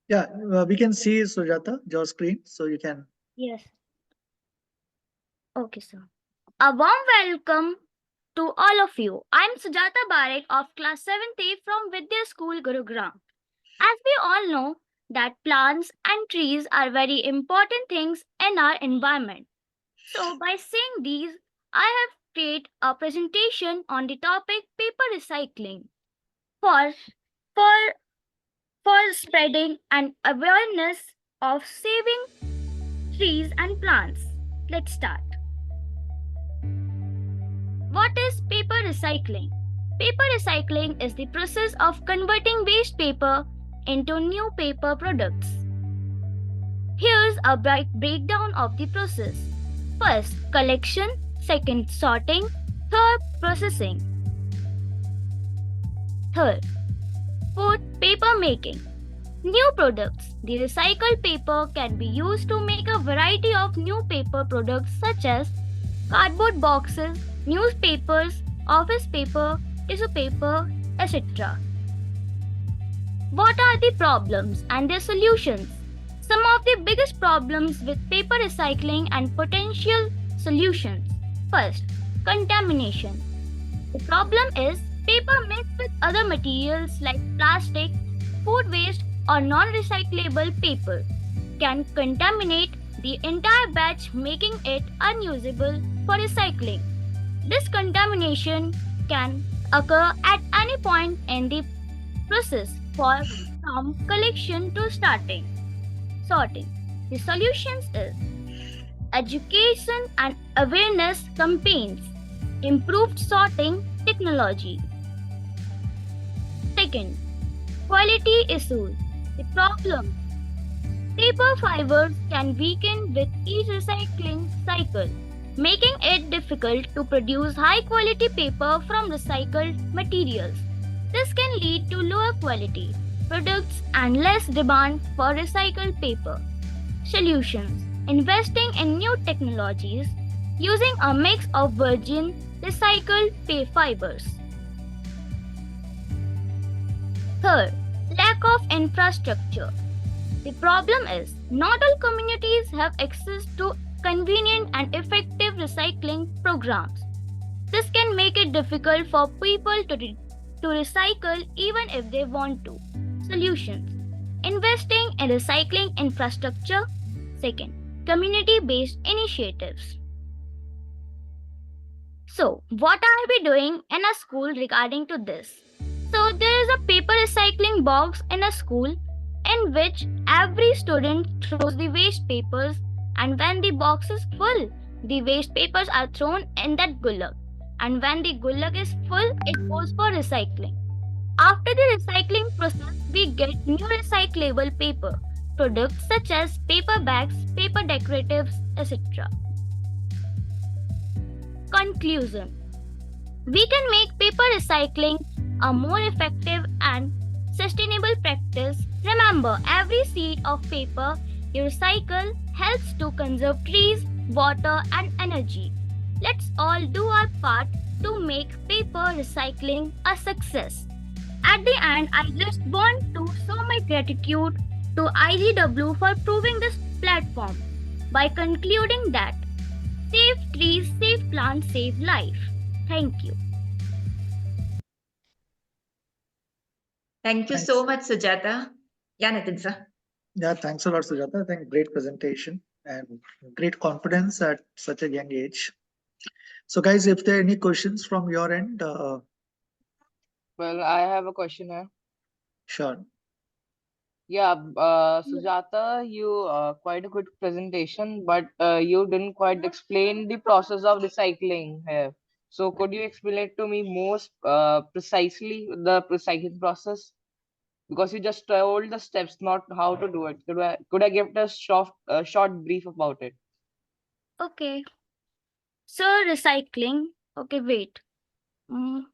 Yeah, we can see Sujata, your screen, so you can. Yes. Okay, sir. A warm welcome to all of you. I'm Sujata Barik of class 7th A from Vidya School, Gurugram. As we all know that plants and trees are very important things in our environment. So by saying these, I have created a presentation on the topic paper recycling for for for spreading an awareness of saving trees and plants. Let's start. What is paper recycling? Paper recycling is the process of converting waste paper into new paper products. Here's a bright breakdown of the process. First, collection, second, sorting, third, processing. Third, fourth, paper making. New products. The recycled paper can be used to make a variety of new paper products such as cardboard boxes, newspapers, office paper, tissue paper, etc. What are the problems and their solutions? Some of the biggest problems with paper recycling and potential solutions. First, contamination. The problem is paper mixed with other materials like plastic, food waste, or non recyclable paper can contaminate the entire batch, making it unusable for recycling. This contamination can occur at any point in the process from collection to sorting. The solutions is education and awareness campaigns, improved sorting technology. Second, quality issues. The problem paper fibers can weaken with each recycling cycle, making it difficult to produce high quality paper from recycled materials. This can lead to lower quality products and less demand for recycled paper. Solutions: investing in new technologies, using a mix of virgin recycled fibers. Third, lack of infrastructure. The problem is not all communities have access to convenient and effective recycling programs. This can make it difficult for people to recycle even if they want to. Solutions: investing in recycling infrastructure. Second, community based initiatives. So, what are we doing in a school regarding to this? So, there is a paper recycling box in a school in which every student throws the waste papers, and when the box is full, the waste papers are thrown in that gulak. And when the gulak is full, it goes for recycling. After the recycling process, we get new recyclable paper products such as paper bags, paper decoratives, etc. Conclusion: we can make paper recycling a more effective and sustainable practice. Remember, every sheet of paper you recycle helps to conserve trees, water, and energy. Let's all do our part to make paper recycling a success. At the end, I just want to show my gratitude to IGW for proving this platform by concluding that save trees, save plants, save life. Thank you. Thank you Thanks. so much, Sujata. Yeah, Nitin sir. Yeah, thanks a lot, Sujata. I think great presentation and great confidence at such a young age. So, guys, if there are any questions from your end, Well, I have a question here. sure. Yeah, Sujata, you quite a good presentation, but you didn't quite explain the process of recycling here. So could you explain it to me most precisely, the recycling process? Because you just told the steps, not how to do it. Could I give a short brief about it? Okay. So recycling. Okay, wait. Recycling.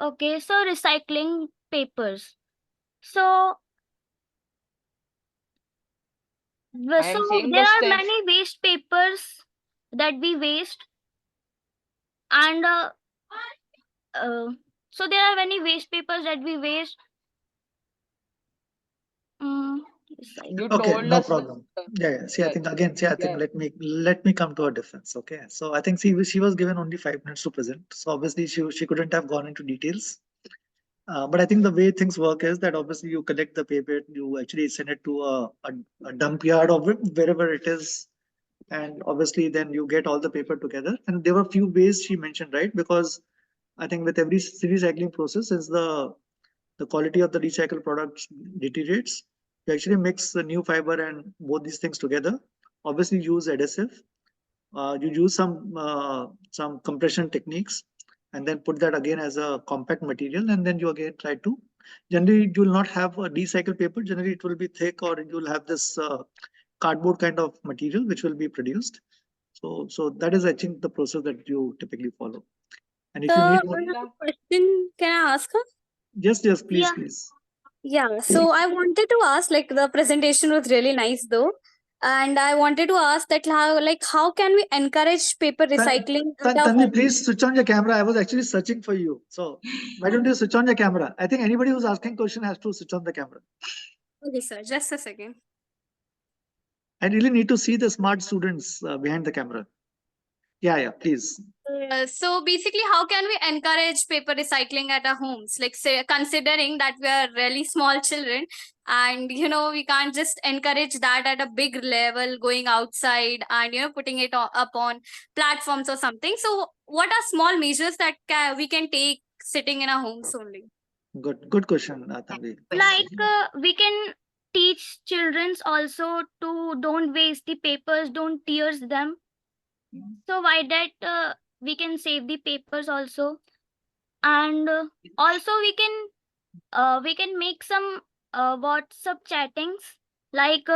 Okay, so recycling papers. So, I am saying there the are steps. many waste papers that we waste, and so there are many waste papers that we waste. Recycle. You Okay, told no us this. problem. Yeah. See, I Yeah, think again, see, I think yeah. let me come to a difference. Okay. So I think she was given only 5 minutes to present. So obviously she couldn't have gone into details. But I think the way things work is that obviously you collect the paper, you actually send it to a dump yard of it, wherever it is, and obviously then you get all the paper together. And there were a few ways she mentioned, right? Because I think with every recycling process, since the quality of the recycled products deteriorates, you actually mix the new fiber and both these things together. Obviously, use adhesive. You use some compression techniques, and then put that again as a compact material, and then you again try to. Generally, you will not have a recycled paper. Generally, it will be thick, or you will have this cardboard kind of material which will be produced. So that is, I think, the process that you typically follow. And if So you I need have more, In a that, question. Can I ask her? yes, please, Yeah. please. Yeah. So I wanted to ask, like, the presentation was really nice though. And I wanted to ask that how can we encourage paper recycling at our Tanvi, home? please switch on your camera. I was actually searching for you. So why don't you switch on your camera? I think anybody who's asking question has to switch on the camera. Okay, sir. Just a second. I really need to see the smart students behind the camera. Yeah, please. So basically, how can we encourage paper recycling at our homes? Like, say, considering that we are really small children, and we can't just encourage that at a big level, going outside and putting it up on platforms or something. So, what are small measures that we can take sitting in our homes only? Good question, Tanvi. Like we can teach childrens also to don't waste the papers, don't tears them. So why that we can save the papers also, and also we can make some WhatsApp chattings, like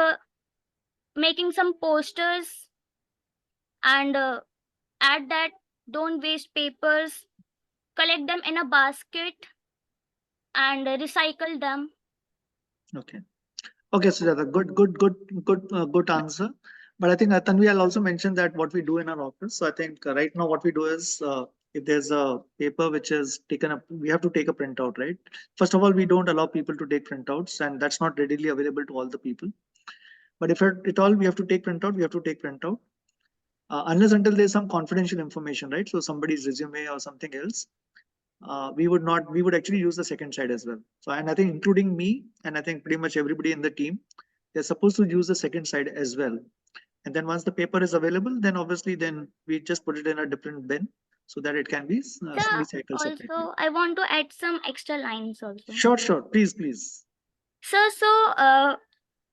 making some posters, and add that don't waste papers, collect them in a basket, and recycle them. Okay. Okay, Sujata, good answer. But I think Tanvi, I'll also mention that what we do in our office. So I think right now what we do is if there's a paper which is taken up, we have to take a printout, right? First of all, we don't allow people to take printouts, and that's not readily available to all the people. But if at all we have to take printout, we have to take printout. Unless until there's some confidential information, right? So somebody's resume or something else, we would actually use the second side as well. So, and I think including me, and I think pretty much everybody in the team, they're supposed to use the second side as well. And then once the paper is available, then obviously then we just put it in a different bin so that it can be So recycled separately. also I want to add some extra lines also. Sure, please. So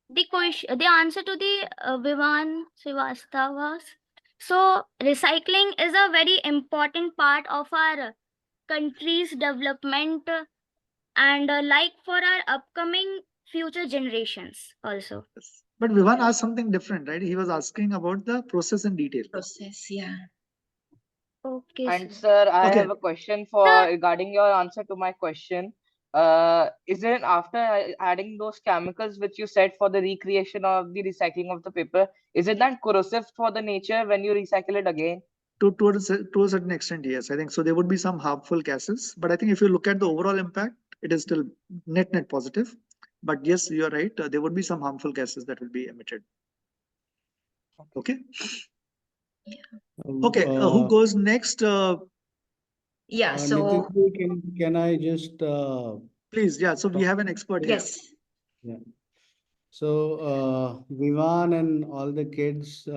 the question, the answer to the Vivan Srivastava's. So recycling is a very important part of our country's development, and like for our upcoming future generations also. Yes. But Vivan asked something different, right? He was asking about the process in detail. Process, yeah. Okay, and sir. sir, I Okay. have a question for Sir, regarding your answer to my question. Is it after adding those chemicals which you said for the recreation of the recycling of the paper, is it that corrosive for the nature when you recycle it again? To a certain extent, yes. I think so. There would be some harmful gases, but I think if you look at the overall impact, it is still net positive. But yes, you are right. There would be some harmful gases that will be emitted. Okay. Okay. Who goes next? Yeah, Nitin, so can I just Please. Yeah. So we have an expert here. yes. yeah. So Vivan and all the kids,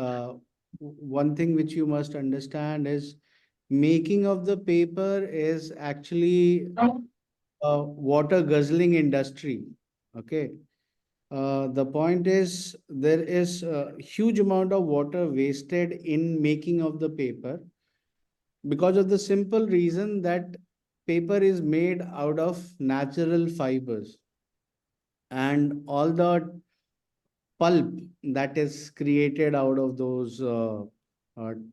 one thing which you must understand is making of the paper is actually a water guzzling industry. Okay. The point is there is a huge amount of water wasted in making of the paper because of the simple reason that paper is made out of natural fibers, and all the pulp that is created out of those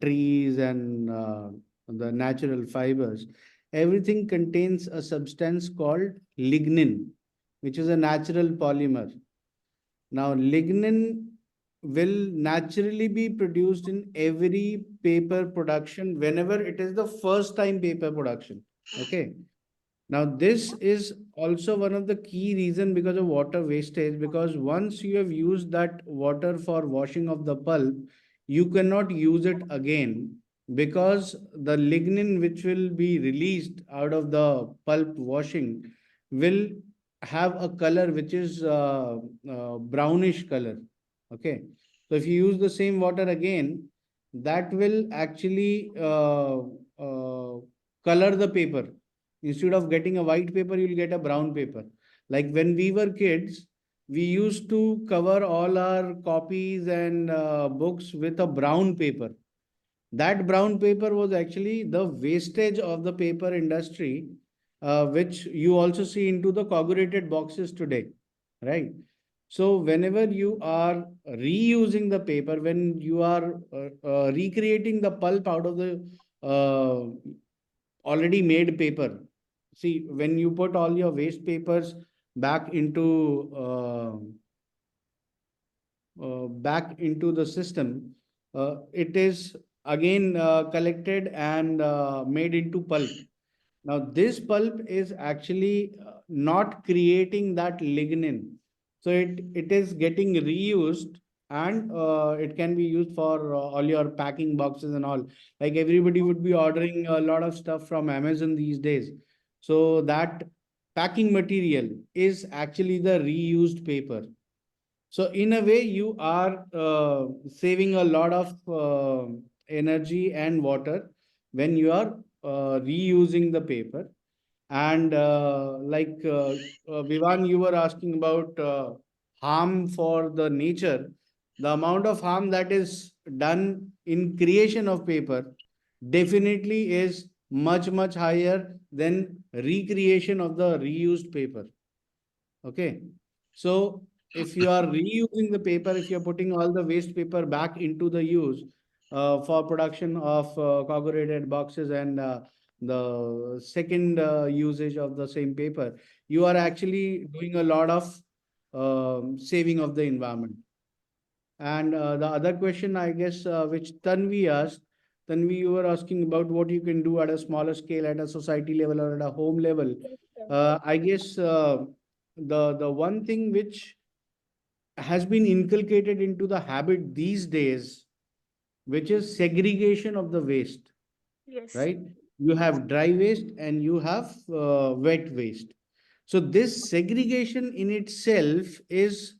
trees and the natural fibers, everything contains a substance called lignin, which is a natural polymer. Now, lignin will naturally be produced in every paper production whenever it is the first time paper production. Okay. Now, this is also one of the key reason because of water wastage, because once you have used that water for washing of the pulp, you cannot use it again, because the lignin which will be released out of the pulp washing will have a color which is brownish color. Okay. So if you use the same water again, that will actually color the paper. Instead of getting a white paper, you'll get a brown paper. Like when we were kids, we used to cover all our copies and books with a brown paper. That brown paper was actually the wastage of the paper industry, which you also see into the corrugated boxes today, right? So whenever you are reusing the paper, when you are recreating the pulp out of the uh, already made paper, see, when you put all your waste papers back into back into the system, it is again collected and made into pulp. Now, this pulp is actually not creating that lignin. So it is getting reused, and it can be used for all your packing boxes and all. Like everybody would be ordering a lot of stuff from Amazon these days. So that packing material is actually the reused paper. So in a way, you are saving a lot of energy and water when you are reusing the paper. And Vivan, you were asking about harm for the nature. The amount of harm that is done in creation of paper definitely is much higher than recreation of the reused paper. Okay. So if you are reusing the paper, if you're putting all the waste paper back into the use for production of corrugated boxes and the second usage of the same paper, you are actually doing a lot of saving of the environment. And the other question, I guess, which Tanvi asked, Tanvi, you were asking about what you can do at a smaller scale, at a society level or at a home level. I guess the one thing which has been inculcated into the habit these days, which is segregation of the waste, Yes. right? You have dry waste and you have wet waste. So this segregation in itself is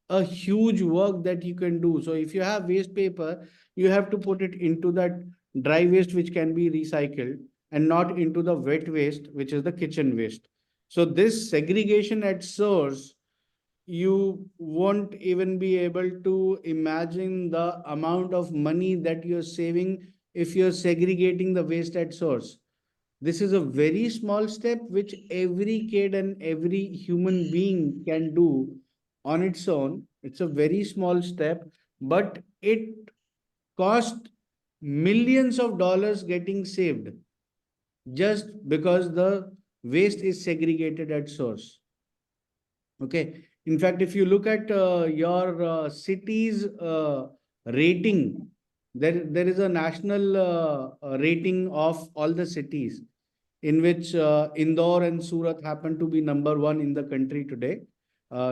a huge work that you can do. So if you have waste paper, you have to put it into that dry waste which can be recycled, and not into the wet waste, which is the kitchen waste. So this segregation at source, you won't even be able to imagine the amount of money that you're saving if you're segregating the waste at source. This is a very small step which every kid and every human being can do on its own. It's a very small step, but it cost millions of dollars getting saved just because the waste is segregated at source. Okay. In fact, if you look at your city's rating, there is a national rating of all the cities, in which Indore and Surat happen to be number one in the country today.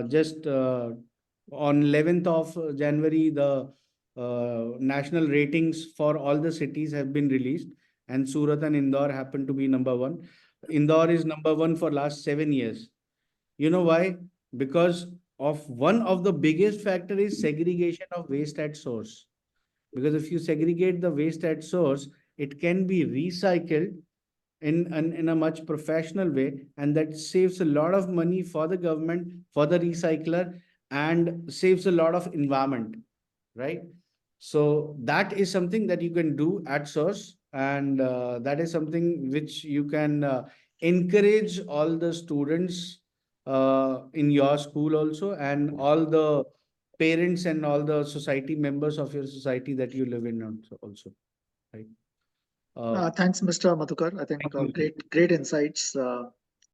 Just on 11th of January, the national ratings for all the cities have been released, and Surat and Indore happen to be number one. Indore is number one for last 7 years. You know why? Because of one of the biggest factor is segregation of waste at source. Because if you segregate the waste at source, it can be recycled in a much professional way, and that saves a lot of money for the government, for the recycler, and saves a lot of environment, right? So that is something that you can do at source, and that is something which you can encourage all the students in your school also, and all the parents and all the society members of your society that you live in also, right? Thanks, Mr. Madhukar. I think Thank you. great insights.